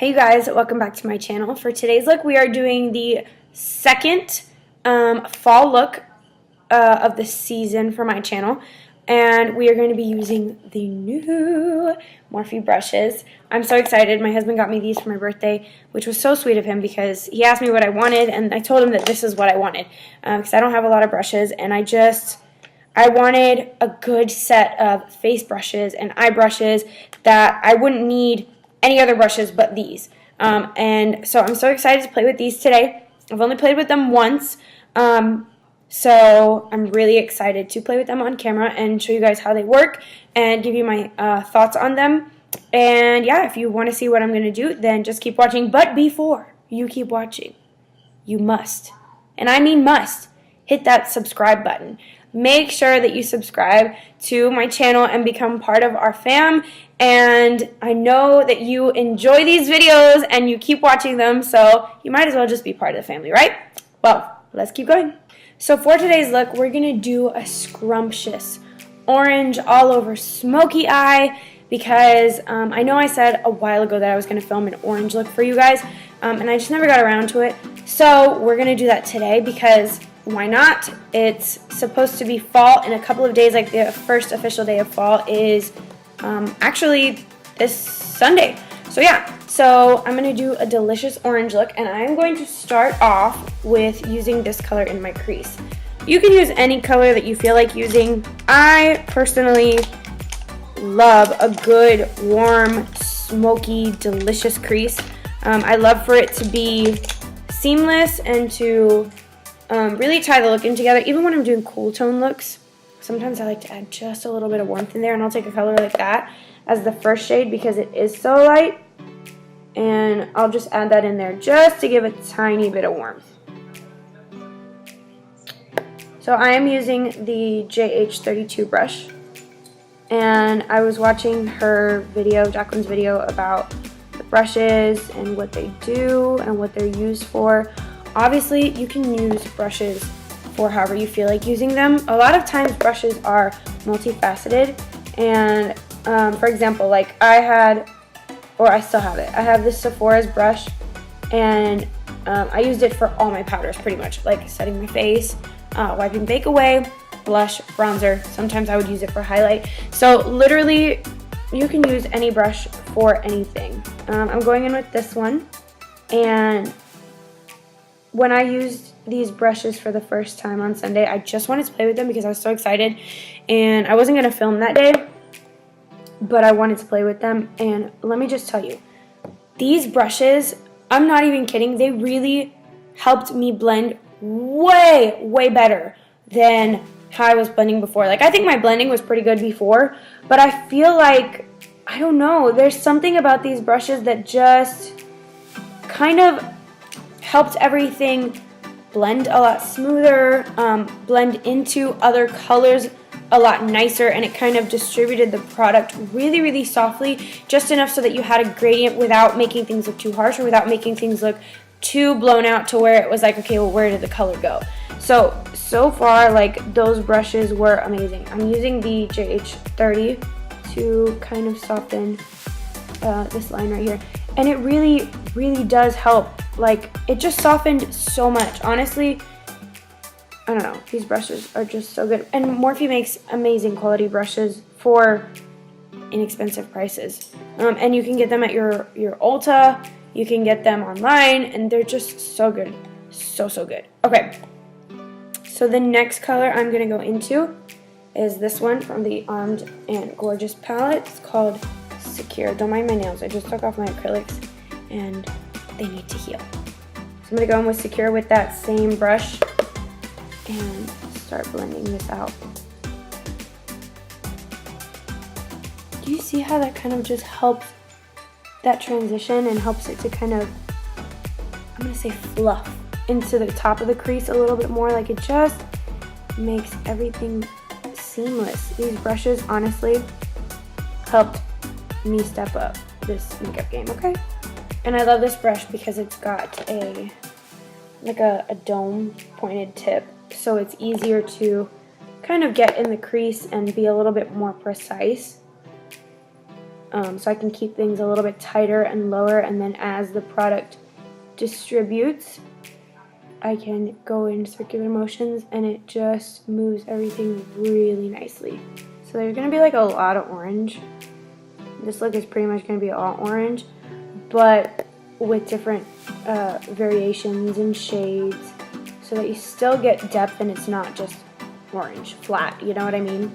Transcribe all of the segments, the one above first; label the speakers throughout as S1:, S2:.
S1: Hey you guys, welcome back to my channel. For today's look, we are doing the second fall look of the season for my channel. And we are going to be using the new Morphe brushes. I'm so excited. My husband got me these for my birthday, which was so sweet of him because he asked me what I wanted, and I told him that this is what I wanted. Because I don't have a lot of brushes, and I wanted a good set of face brushes and eye brushes that I wouldn't need any other brushes but these. And so I'm so excited to play with these today. I've only played with them once, so I'm really excited to play with them on camera and show you guys how they work and give you my thoughts on them. And yeah, if you want to see what I'm going to do, then just keep watching. But before you keep watching, you must, and I mean must, hit that subscribe button. Make sure that you subscribe to my channel and become part of our fam. And I know that you enjoy these videos and you keep watching them, so you might as well just be part of the family, right? Well, let's keep going. So for today's look, we're going to do a scrumptious orange all over smoky eye because I know I said a while ago that I was going to film an orange look for you guys, and I just never got around to it. So we're going to do that today because why not? It's supposed to be fall in a couple of days. Like the first official day of fall is actually this Sunday. So yeah, so I'm going to do a delicious orange look, and I'm going to start off with using this color in my crease. You can use any color that you feel like using. I personally love a good, warm, smoky, delicious crease. I love for it to be seamless and to really tie the look in together. Even when I'm doing cool tone looks, sometimes I like to add just a little bit of warmth in there, and I'll take a color like that as the first shade because it is so light, and I'll just add that in there just to give a tiny bit of warmth. So I am using the JH32 brush, and I was watching her video, Jaclyn's video, about the brushes and what they do and what they're used for. Obviously, you can use brushes for however you feel like using them. A lot of times brushes are multifaceted, and for example, like I still have it. I have this Sephora's brush, and I used it for all my powders pretty much, like setting my face, wiping bake away, blush, bronzer. Sometimes I would use it for highlight. So literally, you can use any brush for anything. I'm going in with this one, and when I used these brushes for the first time on Sunday, I just wanted to play with them because I was so excited, and I wasn't going to film that day, but I wanted to play with them. And let me just tell you, these brushes, I'm not even kidding, they really helped me blend way, way better than how I was blending before. Like, I think my blending was pretty good before, but I feel like, I don't know, there's something about these brushes that just kind of helped everything blend a lot smoother, blend into other colors a lot nicer, and it kind of distributed the product really, really softly, just enough so that you had a gradient without making things look too harsh or without making things look too blown out to where it was like, okay, well, where did the color go? So far, like, those brushes were amazing. I'm using the JH30 to kind of soften this line right here, and it really, really does help. Like, it just softened so much. Honestly, I don't know, these brushes are just so good. And Morphe makes amazing quality brushes for inexpensive prices. And you can get them at your Ulta, you can get them online, and they're just so good. So good. Okay, so the next color I'm going to go into is this one from the Armed and Gorgeous palette. It's called Secure. Don't mind my nails, I just took off my acrylics and they need to heal. So I'm going to go in with Secure with that same brush and start blending this out. Do you see how that kind of just helps that transition and helps it to kind of, I'm going to say, fluff into the top of the crease a little bit more? Like, it just makes everything seamless. These brushes honestly helped me step up this makeup game, okay? And I love this brush because it's got a dome pointed tip, so it's easier to kind of get in the crease and be a little bit more precise. so I can keep things a little bit tighter and lower, and then as the product distributes, I can go in circular motions and it just moves everything really nicely. So there's going to be like a lot of orange. This look is pretty much going to be all orange, but with different variations and shades, so that you still get depth and it's not just orange flat, you know what I mean?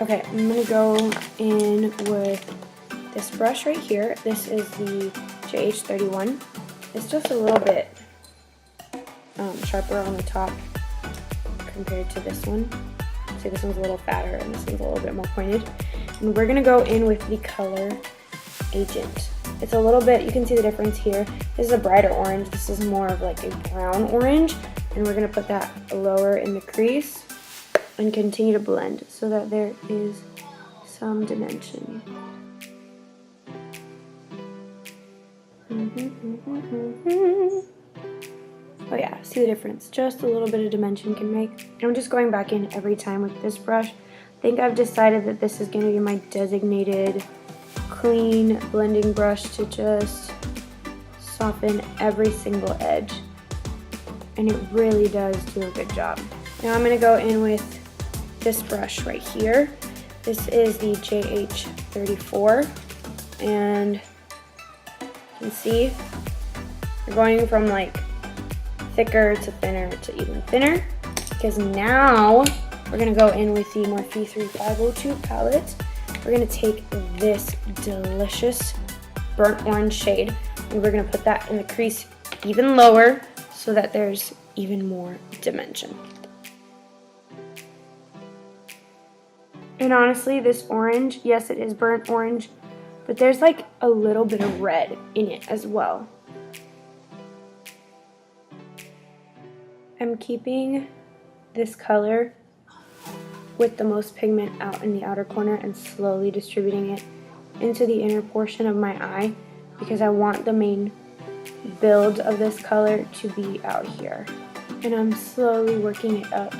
S1: Okay, I'm going to go in with this brush right here. This is the JH31. It's just a little bit sharper on the top compared to this one. See, this one's a little fatter and this one's a little bit more pointed. And we're going to go in with the color Agent. It's a little bit, you can see the difference here. This is a brighter orange. This is more of like a brown orange. And we're going to put that lower in the crease and continue to blend so that there is some dimension. Oh yeah, see the difference? Just a little bit of dimension can make. I'm just going back in every time with this brush. I think I've decided that this is going to be my designated clean blending brush to just soften every single edge. And it really does do a good job. Now I'm going to go in with this brush right here. This is the JH34, and you can see we're going from like thicker to thinner to even thinner, because now we're going to go in with the Morphe 3502 palette. We're going to take this delicious burnt orange shade and we're going to put that in the crease even lower so that there's even more dimension. And honestly, this orange, yes, it is burnt orange, but there's like a little bit of red in it as well. I'm keeping this color with the most pigment out in the outer corner and slowly distributing it into the inner portion of my eye, because I want the main build of this color to be out here. And I'm slowly working it up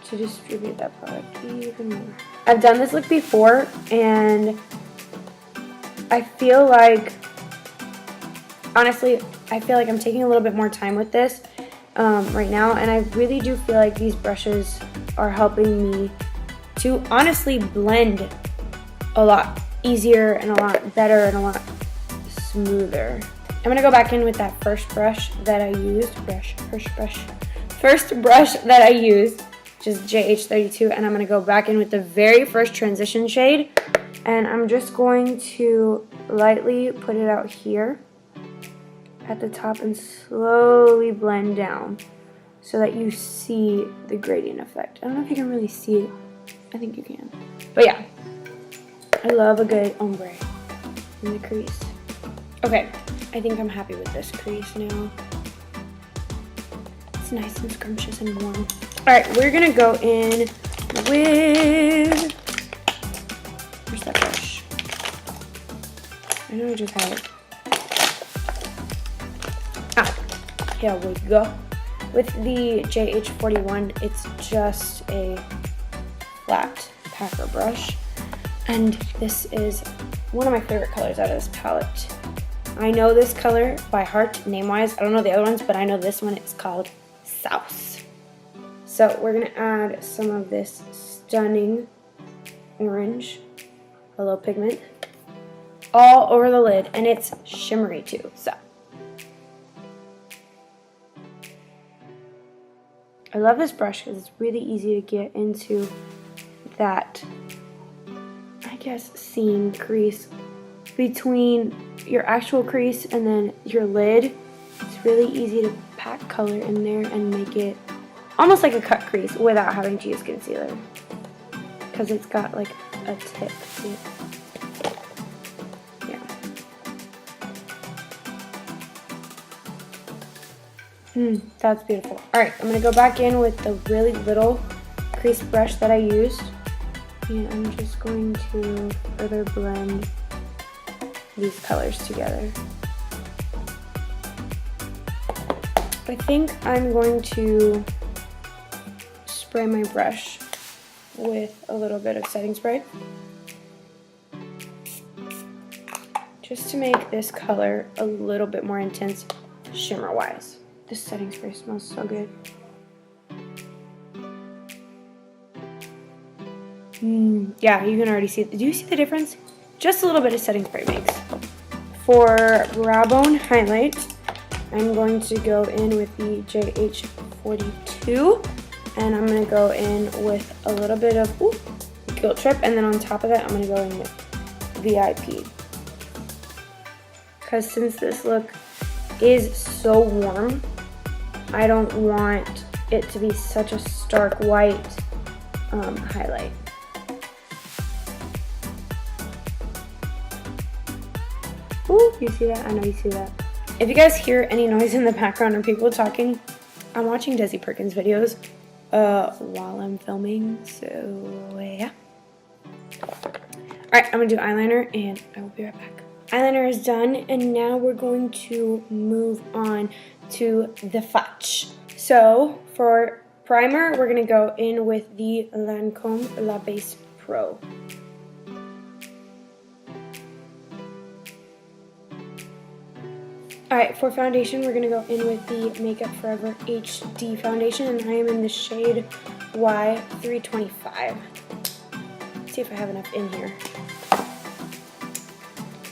S1: to distribute that product even more. I've done this look before and I feel like, honestly, I feel like I'm taking a little bit more time with this right now, and I really do feel like these brushes are helping me to honestly blend a lot easier and a lot better and a lot smoother. I'm gonna go back in with that first brush that I used, first brush that I used, which is JH32, and I'm gonna go back in with the very first transition shade, and I'm just going to lightly put it out here at the top and slowly blend down so that you see the gradient effect. I don't know if you can really see it. I think you can. But yeah, I love a good ombre in the crease. Okay, I think I'm happy with this crease now. It's nice and scrumptious and warm. Alright, we're gonna go in with, where's that brush? I know I just had it. Here we go. With the JH41, it's just a flat packer brush, and this is one of my favorite colors out of this palette. I know this color by heart, name-wise. I don't know the other ones, but I know this one is called South. So we're gonna add some of this stunning orange, a little pigment, all over the lid, and it's shimmery too, so. I love this brush because it's really easy to get into that, I guess, seam crease between your actual crease and then your lid. It's really easy to pack color in there and make it almost like a cut crease without having to use concealer, because it's got like a tip to it. That's beautiful. Alright, I'm going to go back in with the really little crease brush that I used, and I'm just going to further blend these colors together. I think I'm going to spray my brush with a little bit of setting spray. just to make this color a little bit more intense shimmer wise. This setting spray smells so good. Yeah, you can already see. Do you see the difference? Just a little bit of setting spray makes. For brow bone highlight, I'm going to go in with the JH42, and I'm going to go in with a little bit of Guilt Trip, and then on top of that, I'm going to go in with VIP. Because since this look is so warm, I don't want it to be such a stark white highlight. Ooh, you see that? I know you see that. If you guys hear any noise in the background or people talking, I'm watching Desi Perkins videos while I'm filming, so yeah. Alright, I'm going to do eyeliner and I will be right back. Eyeliner is done, and now we're going to move on to the fudge. So for primer, we're going to go in with the Lancome LA Base Pro. Alright, for foundation, we're going to go in with the Makeupforever HD foundation, and I am in the shade Y325. Let's see if I have enough in here.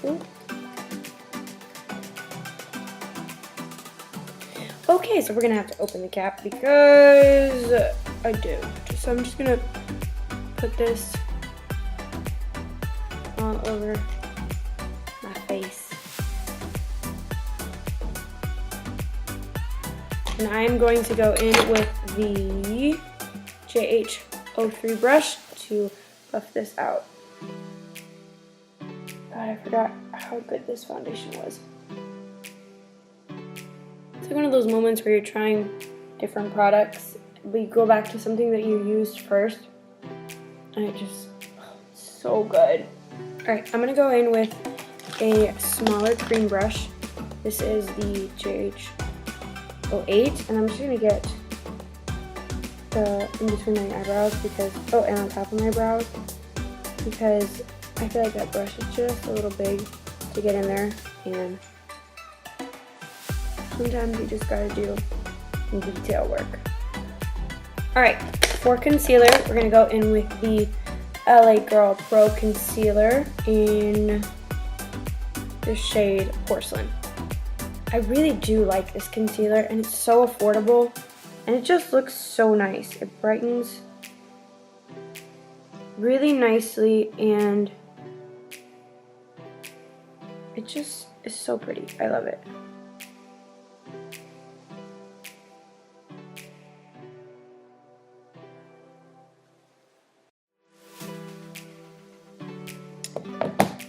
S1: Ooh. Okay, so we're going to have to open the cap because I do. So I'm just going to put this all over my face. And I am going to go in with the JH03 brush to buff this out. God, I forgot how good this foundation was. It's like one of those moments where you're trying different products, but you go back to something that you used first, and it just, it's so good. Alright, I'm going to go in with a smaller cream brush. This is the JH08, and I'm just going to get the in between my eyebrows because, and on top of my brows, because I feel like that brush is just a little big to get in there, and sometimes you just gotta do detail work. Alright, for concealer, we're gonna go in with the LA Girl Pro Concealer in the shade Porcelain. I really do like this concealer, and it's so affordable, and it just looks so nice. It brightens really nicely, and it just is so pretty. I love it.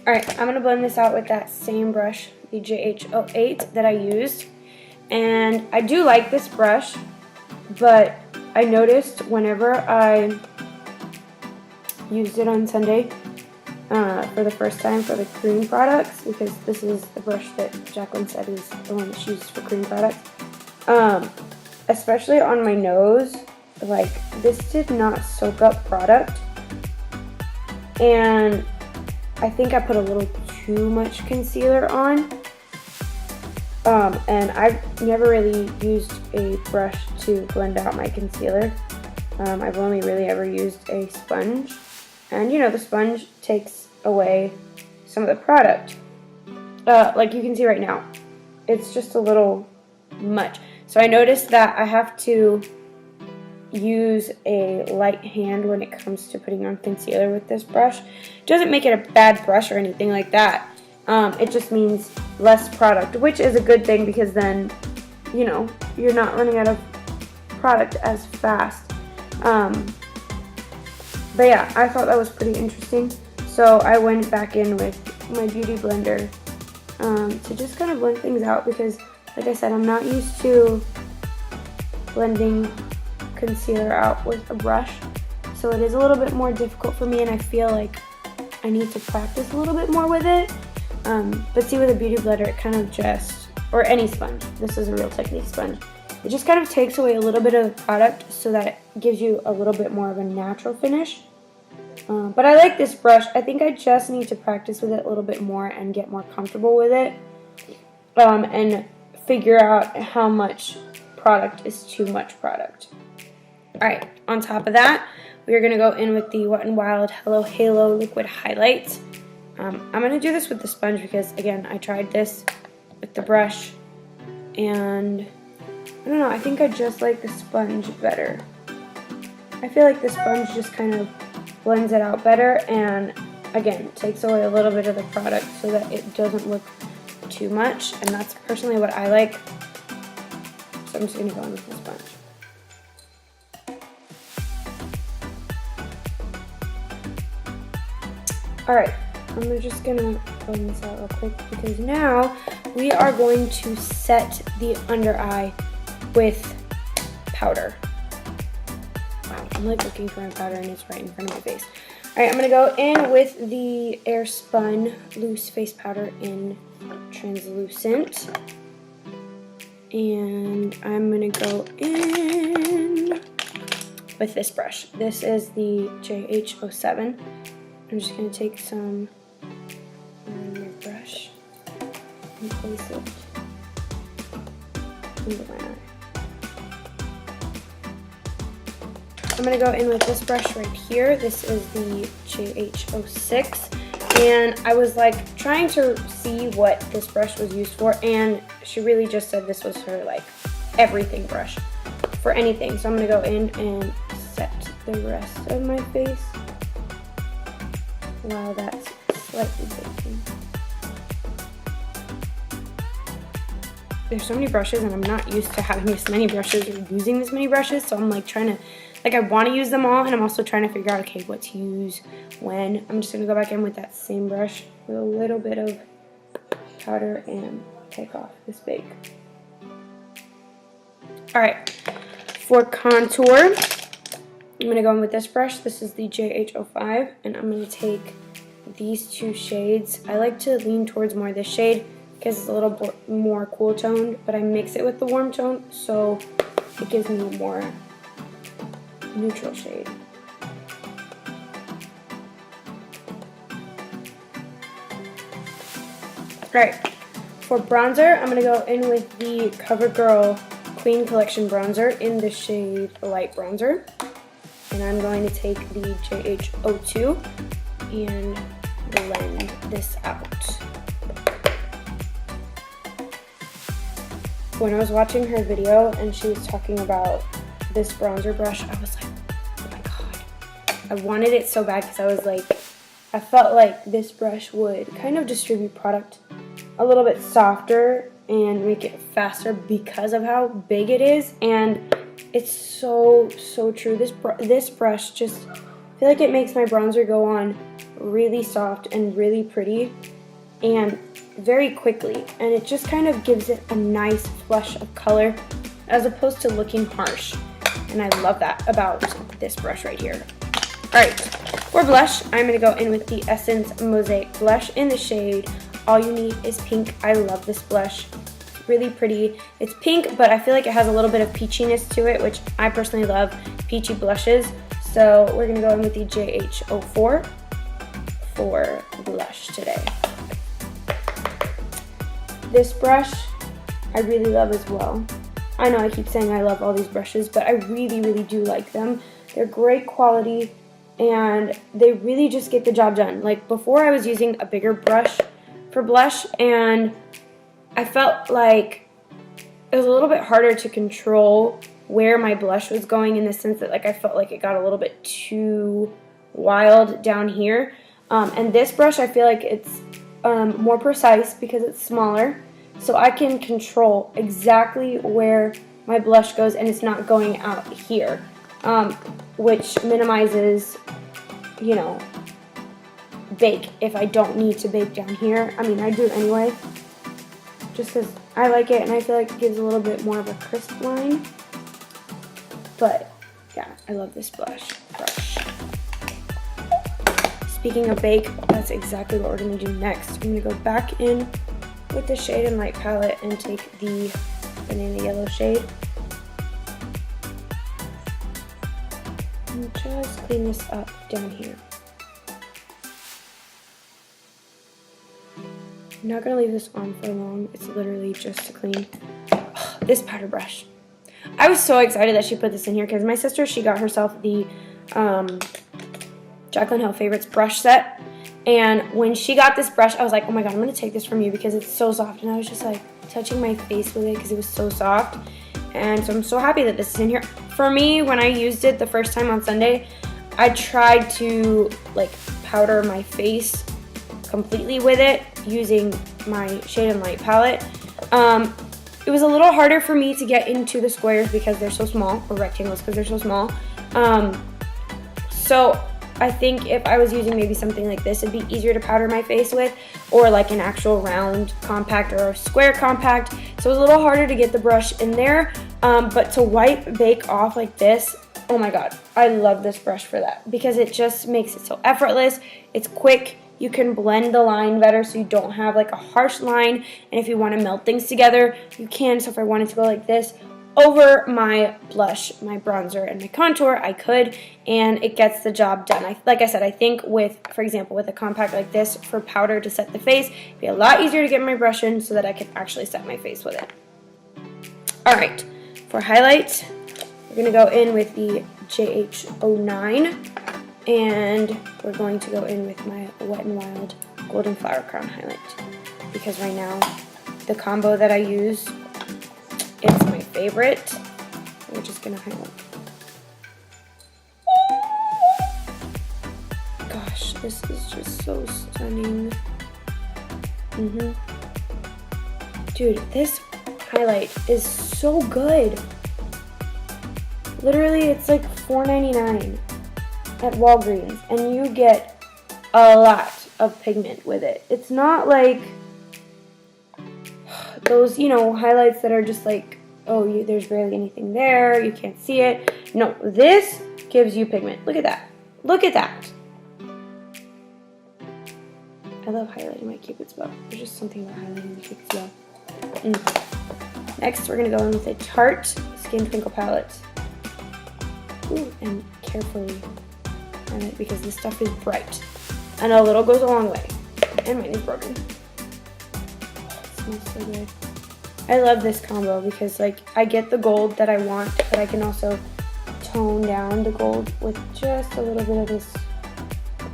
S1: Alright, I'm going to blend this out with that same brush, the JH08 that I used. And I do like this brush, but I noticed whenever I used it on Sunday for the first time for the cream products, because this is the brush that Jaclyn said is the one that she uses for cream products, especially on my nose, like this did not soak up product, and I think I put a little too much concealer on, and I've never really used a brush to blend out my concealer. I've only really ever used a sponge, and you know, the sponge takes away some of the product. Like you can see right now, it's just a little much. So I noticed that I have to use a light hand when it comes to putting on concealer with this brush. It doesn't make it a bad brush or anything like that. It just means less product, which is a good thing because then, you know, you're not running out of product as fast. But yeah, I thought that was pretty interesting. So I went back in with my beauty blender to just kind of blend things out because, like I said, I'm not used to blending concealer out with a brush. So it is a little bit more difficult for me, and I feel like I need to practice a little bit more with it. But see, with a beauty blender, it kind of just, or any sponge, this is a Real Technique sponge, it just kind of takes away a little bit of the product so that it gives you a little bit more of a natural finish. But I like this brush. I think I just need to practice with it a little bit more and get more comfortable with it. And figure out how much product is too much product. Alright, on top of that, we are going to go in with the Wet n Wild Hello Halo Liquid Highlight. I'm going to do this with the sponge because, again, I tried this with the brush, and I don't know, I think I just like the sponge better. I feel like the sponge just kind of blends it out better and, again, takes away a little bit of the product so that it doesn't look too much, and that's personally what I like. So I'm just going to go in with the sponge. Alright, I'm just going to blend this out real quick because now we are going to set the under eye with powder. Wow, I'm like looking for my powder and it's right in front of my face. Alright, I'm going to go in with the Airspun Loose Face Powder in Translucent. And I'm going to go in with this brush. This is the JH07. I'm just going to take some on my brush and place it under my eye. I'm going to go in with this brush right here. This is the JH06. And I was like trying to see what this brush was used for, and she really just said this was her like everything brush for anything. So I'm going to go in and set the rest of my face. Wow, that's slightly baking. There's so many brushes and I'm not used to having this many brushes or using this many brushes, so I'm like trying to, like I want to use them all, and I'm also trying to figure out, okay, what to use when. I'm just going to go back in with that same brush with a little bit of powder and take off this bake. Alright, for contour, I'm going to go in with this brush. This is the JH05, and I'm going to take these two shades. I like to lean towards more this shade because it's a little more cool toned, but I mix it with the warm tone, so it gives me a more neutral shade. Alright, for bronzer, I'm going to go in with the Covergirl Queen Collection Bronzer in the shade Light Bronzer. And I'm going to take the JH02 and blend this out. When I was watching her video and she was talking about this bronzer brush, I was like, oh my god. I wanted it so bad because I was like, I felt like this brush would kind of distribute product a little bit softer and make it faster because of how big it is, and it's so true. This brush just, I feel like it makes my bronzer go on really soft and really pretty and very quickly, and it just kind of gives it a nice flush of color as opposed to looking harsh, and I love that about this brush right here. Alright, for blush, I'm going to go in with the Essence Mosaic Blush in the shade All You Need Is Pink. I love this blush. Really pretty. It's pink, but I feel like it has a little bit of peachiness to it, which I personally love peachy blushes. So we're going to go in with the JH04 for blush today. This brush I really love as well. I know I keep saying I love all these brushes, but I really do like them. They're great quality and they really just get the job done. Like before I was using a bigger brush for blush, and I felt like it was a little bit harder to control where my blush was going, in the sense that like I felt like it got a little bit too wild down here. And this brush, I feel like it's more precise because it's smaller, so I can control exactly where my blush goes and it's not going out here, which minimizes, you know, bake if I don't need to bake down here. I mean, I do it anyway, just because I like it and I feel like it gives a little bit more of a crisp line. But yeah, I love this brush. Speaking of bake, that's exactly what we're going to do next. I'm going to go back in with the Shade and Light palette and take the Banana Yellow shade. And just clean this up down here. I'm not going to leave this on for long. It's literally just to clean. Oh, this powder brush. I was so excited that she put this in here because my sister, she got herself the Jaclyn Hill Favorites brush set. And when she got this brush, I was like, oh my god, I'm going to take this from you because it's so soft. And I was just like touching my face with it because it was so soft. And so I'm so happy that this is in here. For me, when I used it the first time on Sunday, I tried to like powder my face completely with it using my Shade and Light palette. It was a little harder for me to get into the squares because they're so small, or rectangles because they're so small. So I think if I was using maybe something like this, it'd be easier to powder my face with, or like an actual round compact or a square compact. So it was a little harder to get the brush in there, but to wipe bake off like this, oh my god, I love this brush for that because it just makes it so effortless. It's quick. You can blend the line better so you don't have like a harsh line, and if you want to melt things together, you can. So if I wanted to go like this over my blush, my bronzer, and my contour, I could, and it gets the job done. Like I said, I think with, for example, with a compact like this for powder to set the face, it'd be a lot easier to get my brush in so that I could actually set my face with it. Alright, for highlight, we're going to go in with the JH09. And we're going to go in with my Wet n Wild Golden Flower Crown highlight because right now the combo that I use, it's my favorite. We're just going to highlight. Gosh, this is just so stunning. Dude, this highlight is so good. Literally, it's like $4.99. At Walgreens, and you get a lot of pigment with it. It's not like those, you know, highlights that are just like, oh, there's barely anything there, you can't see it. No, this gives you pigment. Look at that. Look at that. I love highlighting my Cupid's bow. There's just something about highlighting my Cupid's bow. Next, we're going to go in with a Tarte Skin Twinkle palette. Ooh, and carefully it because this stuff is bright, and a little goes a long way. And mine is broken. Oh, it smells so good. I love this combo because like I get the gold that I want, but I can also tone down the gold with just a little bit of this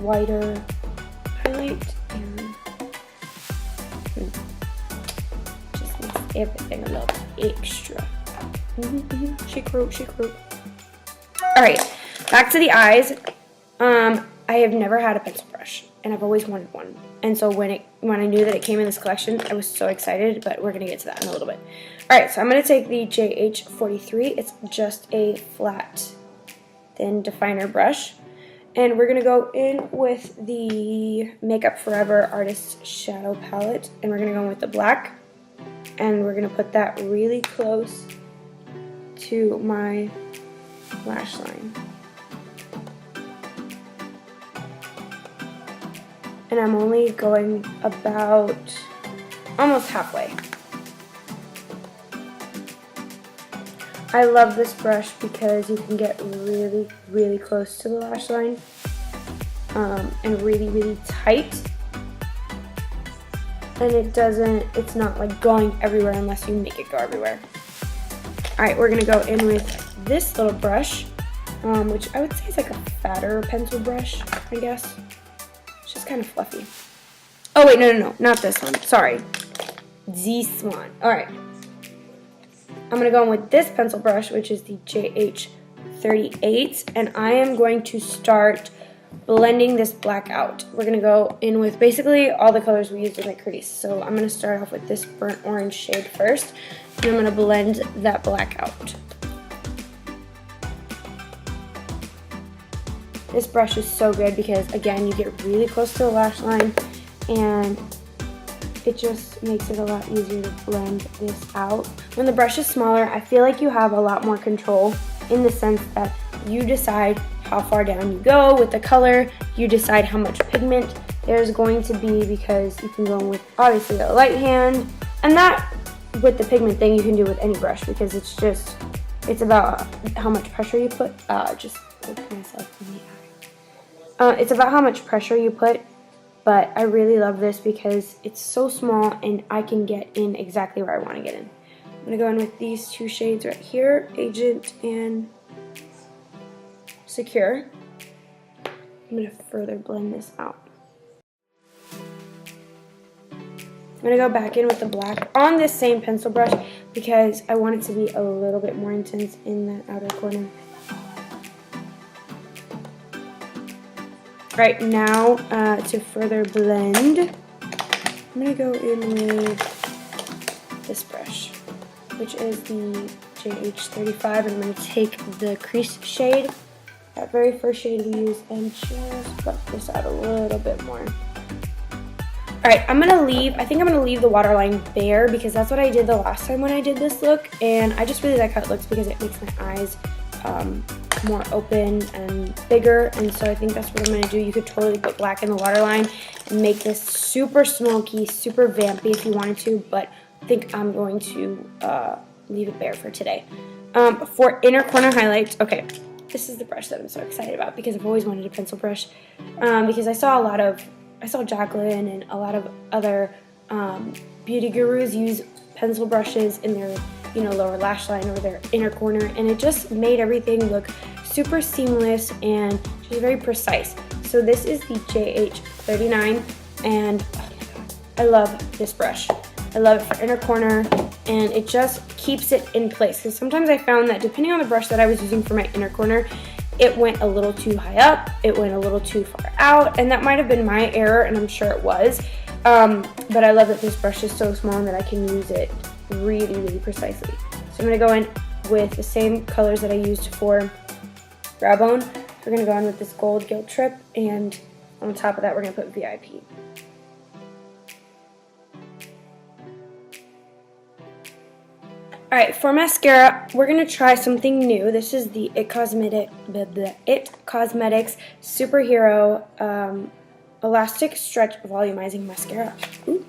S1: whiter highlight, and just makes everything a little extra. Chic root, chic root. All right, back to the eyes. I have never had a pencil brush, and I've always wanted one. And so when I knew that it came in this collection, I was so excited, but we're going to get to that in a little bit. Alright, so I'm going to take the JH43. It's just a flat, thin definer brush. And we're going to go in with the Makeupforever Artist Shadow Palette, and we're going to go in with the black. And we're going to put that really close to my lash line. And I'm only going about almost halfway. I love this brush because you can get really, really close to the lash line and really, really tight. And it's not like going everywhere unless you make it go everywhere. Alright, we're going to go in with this little brush, which I would say is like a fatter pencil brush, I guess. It's just kind of fluffy. Oh wait, no, not this one. Sorry. This one. Alright. I'm going to go in with this pencil brush, which is the JH38, and I am going to start blending this black out. We're going to go in with basically all the colors we used in the crease. So I'm going to start off with this burnt orange shade first, and I'm going to blend that black out. This brush is so good because, again, you get really close to the lash line, and it just makes it a lot easier to blend this out. When the brush is smaller, I feel like you have a lot more control in the sense that you decide how far down you go with the color, you decide how much pigment there's going to be, because you can go with obviously the light hand, and that with the pigment thing you can do with any brush because it's about how much pressure you put. Just poked myself in the eye. It's about how much pressure you put, but I really love this because it's so small and I can get in exactly where I want to get in. I'm going to go in with these two shades right here, Agent and Secure. I'm going to further blend this out. I'm going to go back in with the black on this same pencil brush because I want it to be a little bit more intense in that outer corner. Right now, to further blend, I'm going to go in with this brush, which is the JH35, and I'm going to take the crease shade, that very first shade we used, and just buff this out a little bit more. Alright, I think I'm going to leave the waterline bare because that's what I did the last time when I did this look, and I just really like how it looks because it makes my eyes more open and bigger, and so I think that's what I'm going to do. You could totally put black in the waterline and make this super smoky, super vampy if you wanted to, but I think I'm going to leave it bare for today. For inner corner highlights, okay, this is the brush that I'm so excited about because I've always wanted a pencil brush because I saw Jaclyn and a lot of other beauty gurus use pencil brushes in their lower lash line or their inner corner, and it just made everything look super seamless and just very precise. So this is the JH39, and oh my god, I love this brush. I love it for inner corner, and it just keeps it in place because sometimes I found that depending on the brush that I was using for my inner corner, it went a little too high up, it went a little too far out, and that might have been my error, and I'm sure it was. But I love that this brush is so small and that I can use it really, really precisely. So I'm going to go in with the same colors that I used for Brow Bone. So we're going to go in with this gold guilt trip, and on top of that we're going to put VIP. Alright, for mascara, we're going to try something new. This is the It Cosmetics Superhero Elastic Stretch Volumizing Mascara. Ooh.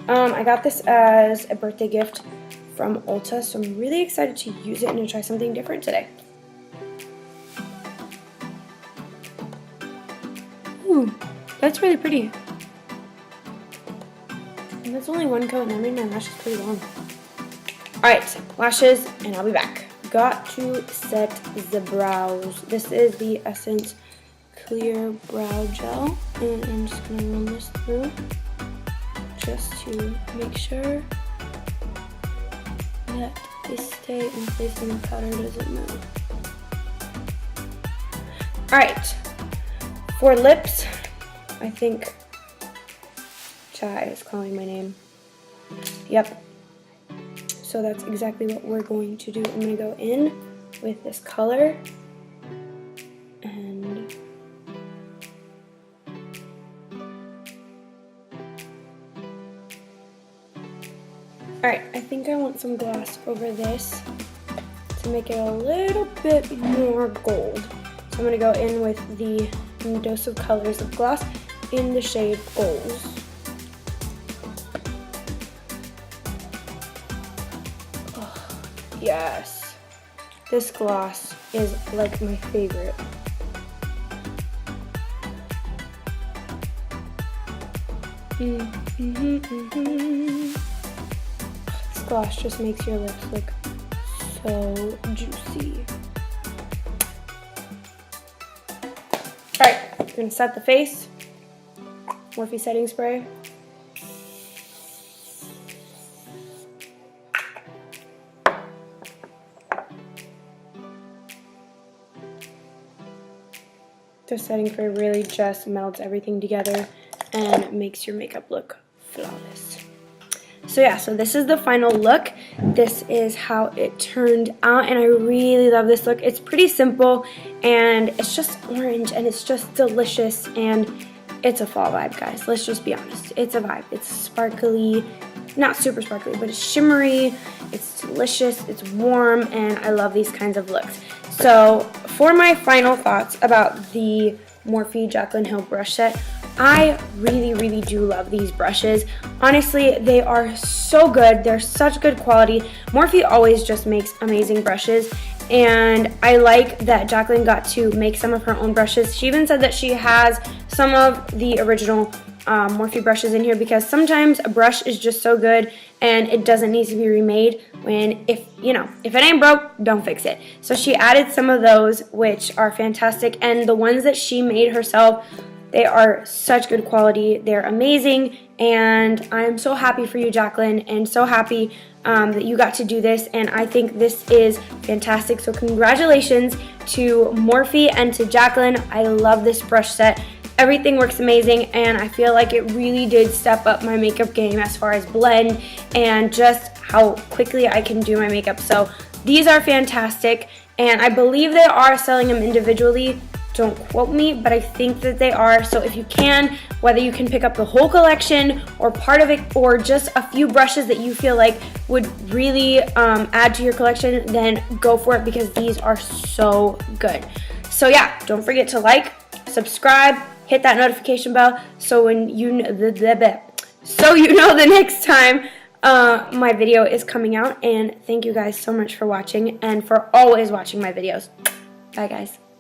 S1: I got this as a birthday gift from Ulta, so I'm really excited to use it and to try something different today. Ooh, that's really pretty. And that's only one coat, and that made my lashes pretty long. Alright, lashes, and I'll be back. Got to set the brows. This is the Essence Clear Brow Gel, and I'm just going to run this through just to make sure that they stay in place and the powder doesn't move. Alright, for lips, I think Chai is calling my name. Yep. So that's exactly what we're going to do. I'm going to go in with this color and alright, I think I want some gloss over this to make it a little bit more gold. So I'm going to go in with the Dose of Colors of gloss in the shade Goals. Yes, this gloss is like my favorite. This gloss just makes your lips look so juicy. Alright, we're going to set the face. Morphe setting spray. The setting spray really just melts everything together and makes your makeup look flawless. So yeah, so this is the final look. This is how it turned out, and I really love this look. It's pretty simple, and it's just orange, and it's just delicious, and it's a fall vibe, guys. Let's just be honest. It's a vibe. It's sparkly, not super sparkly, but it's shimmery, it's delicious, it's warm, and I love these kinds of looks. So for my final thoughts about the Morphe Jaclyn Hill brush set, I really, really do love these brushes. Honestly, they are so good. They're such good quality. Morphe always just makes amazing brushes, and I like that Jaclyn got to make some of her own brushes. She even said that she has some of the original Morphe brushes in here, because sometimes a brush is just so good and it doesn't need to be remade. When if it ain't broke, don't fix it. So she added some of those, which are fantastic, and the ones that she made herself, they are such good quality. They're amazing, and I'm so happy for you, Jaclyn, and so happy that you got to do this, and I think this is fantastic. So congratulations to Morphe and to Jaclyn. I love this brush set. Everything works amazing, and I feel like it really did step up my makeup game as far as blend and just how quickly I can do my makeup. So these are fantastic, and I believe they are selling them individually. Don't quote me, but I think that they are. So if you can, whether you can pick up the whole collection or part of it, or just a few brushes that you feel like would really add to your collection, then go for it, because these are so good. So yeah, don't forget to like, subscribe, hit that notification bell so you know the next time my video is coming out. And thank you guys so much for watching and for always watching my videos. Bye guys.